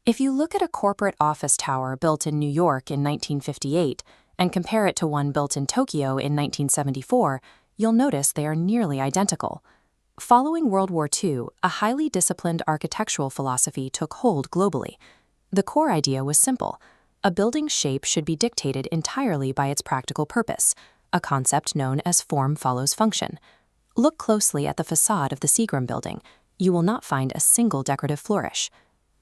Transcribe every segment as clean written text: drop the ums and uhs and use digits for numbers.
If you look at a corporate office tower built in New York in 1958 and compare it to one built in Tokyo in 1974, you'll notice they are nearly identical. Following World War II, a highly disciplined architectural philosophy took hold globally. The core idea was simple. A building's shape should be dictated entirely by its practical purpose, a concept known as form follows function. Look closely at the facade of the Seagram building. You will not find a single decorative flourish.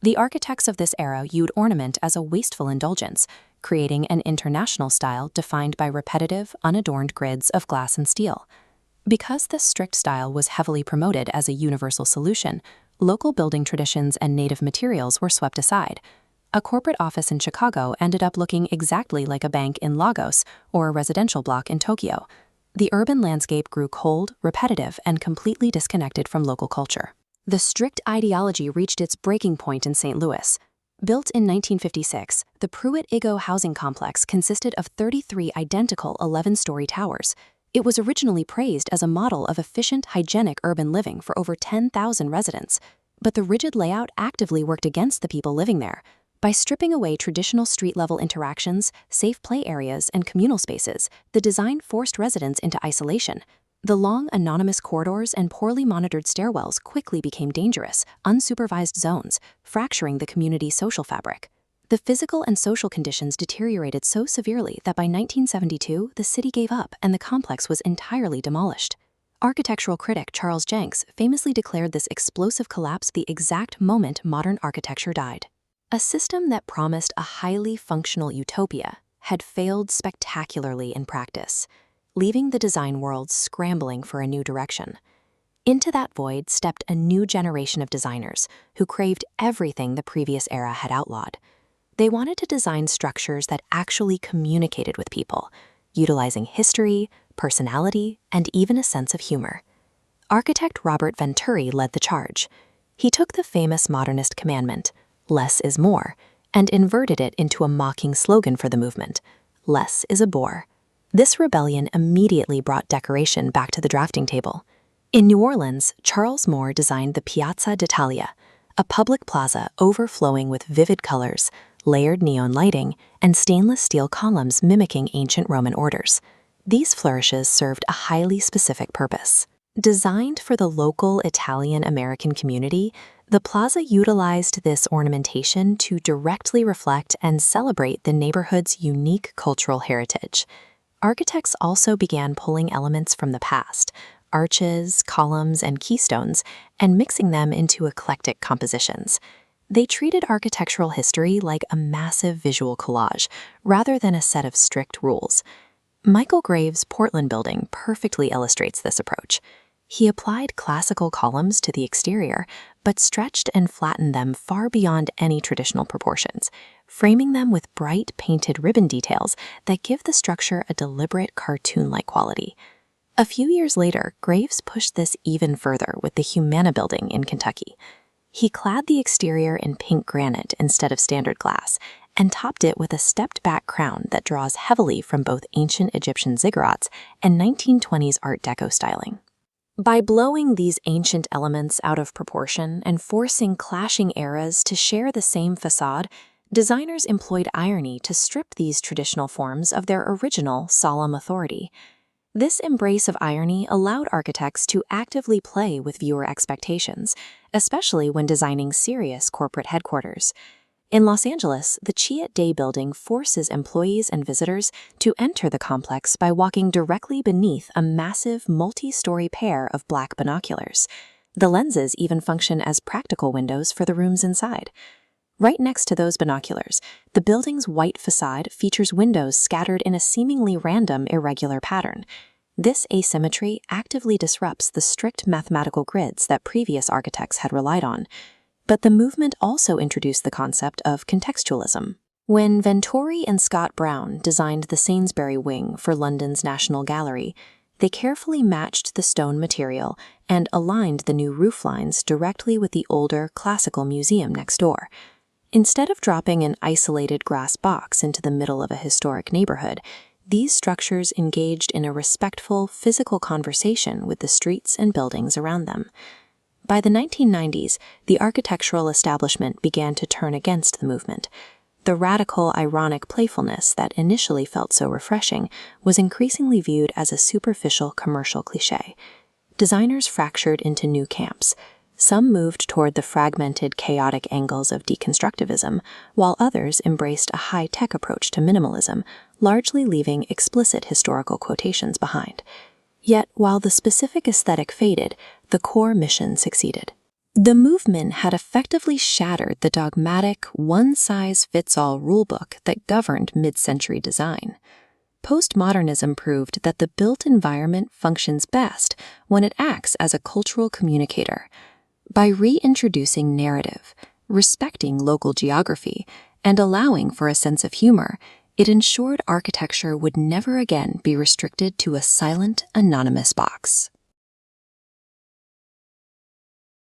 The architects of this era viewed ornament as a wasteful indulgence, creating an international style defined by repetitive, unadorned grids of glass and steel. Because this strict style was heavily promoted as a universal solution, local building traditions and native materials were swept aside. A corporate office in Chicago ended up looking exactly like a bank in Lagos or a residential block in Tokyo. The urban landscape grew cold, repetitive, and completely disconnected from local culture. The strict ideology reached its breaking point in St. Louis. Built in 1956, the Pruitt-Igoe housing complex consisted of 33 identical 11-story towers. It was originally praised as a model of efficient, hygienic urban living for over 10,000 residents. But the rigid layout actively worked against the people living there. By stripping away traditional street-level interactions, safe play areas, and communal spaces, the design forced residents into isolation. The long, anonymous corridors and poorly monitored stairwells quickly became dangerous, unsupervised zones, fracturing the community's social fabric. The physical and social conditions deteriorated so severely that by 1972, the city gave up and the complex was entirely demolished. Architectural critic Charles Jenks famously declared this explosive collapse the exact moment modern architecture died. A system that promised a highly functional utopia had failed spectacularly in practice, leaving the design world scrambling for a new direction. Into that void stepped a new generation of designers who craved everything the previous era had outlawed. They wanted to design structures that actually communicated with people, utilizing history, personality, and even a sense of humor. Architect Robert Venturi led the charge. He took the famous modernist commandment, "Less is more," and inverted it into a mocking slogan for the movement, "Less is a bore." This rebellion immediately brought decoration back to the drafting table. In New Orleans, Charles Moore designed the Piazza d'Italia, a public plaza overflowing with vivid colors, layered neon lighting, and stainless steel columns mimicking ancient Roman orders. These flourishes served a highly specific purpose. Designed for the local Italian-American community, the plaza utilized this ornamentation to directly reflect and celebrate the neighborhood's unique cultural heritage. Architects also began pulling elements from the past, arches, columns, and keystones, and mixing them into eclectic compositions. They treated architectural history like a massive visual collage, rather than a set of strict rules. Michael Graves' Portland building perfectly illustrates this approach. He applied classical columns to the exterior, but stretched and flattened them far beyond any traditional proportions, framing them with bright painted ribbon details that give the structure a deliberate cartoon-like quality. A few years later, Graves pushed this even further with the Humana building in Kentucky. He clad the exterior in pink granite instead of standard glass, and topped it with a stepped-back crown that draws heavily from both ancient Egyptian ziggurats and 1920s Art Deco styling. By blowing these ancient elements out of proportion and forcing clashing eras to share the same facade, designers employed irony to strip these traditional forms of their original solemn authority. This embrace of irony allowed architects to actively play with viewer expectations, especially when designing serious corporate headquarters. In Los Angeles, the Chiat Day building forces employees and visitors to enter the complex by walking directly beneath a massive multi-story pair of black binoculars. The lenses even function as practical windows for the rooms inside. Right next to those binoculars, the building's white facade features windows scattered in a seemingly random, irregular pattern. This asymmetry actively disrupts the strict mathematical grids that previous architects had relied on. But the movement also introduced the concept of contextualism. When Venturi and Scott Brown designed the Sainsbury wing for London's National Gallery, they carefully matched the stone material and aligned the new roof lines directly with the older classical museum next door. Instead of dropping an isolated grass box into the middle of a historic neighborhood, these structures engaged in a respectful physical conversation with the streets and buildings around them. by the 1990s, the architectural establishment began to turn against the movement. The radical, ironic playfulness that initially felt so refreshing was increasingly viewed as a superficial commercial cliché. Designers fractured into new camps. Some moved toward the fragmented, chaotic angles of deconstructivism, while others embraced a high-tech approach to minimalism, largely leaving explicit historical quotations behind. Yet, while the specific aesthetic faded, the core mission succeeded. The movement had effectively shattered the dogmatic, one-size-fits-all rulebook that governed mid-century design. Postmodernism proved that the built environment functions best when it acts as a cultural communicator. By reintroducing narrative, respecting local geography, and allowing for a sense of humor, it ensured architecture would never again be restricted to a silent, anonymous box.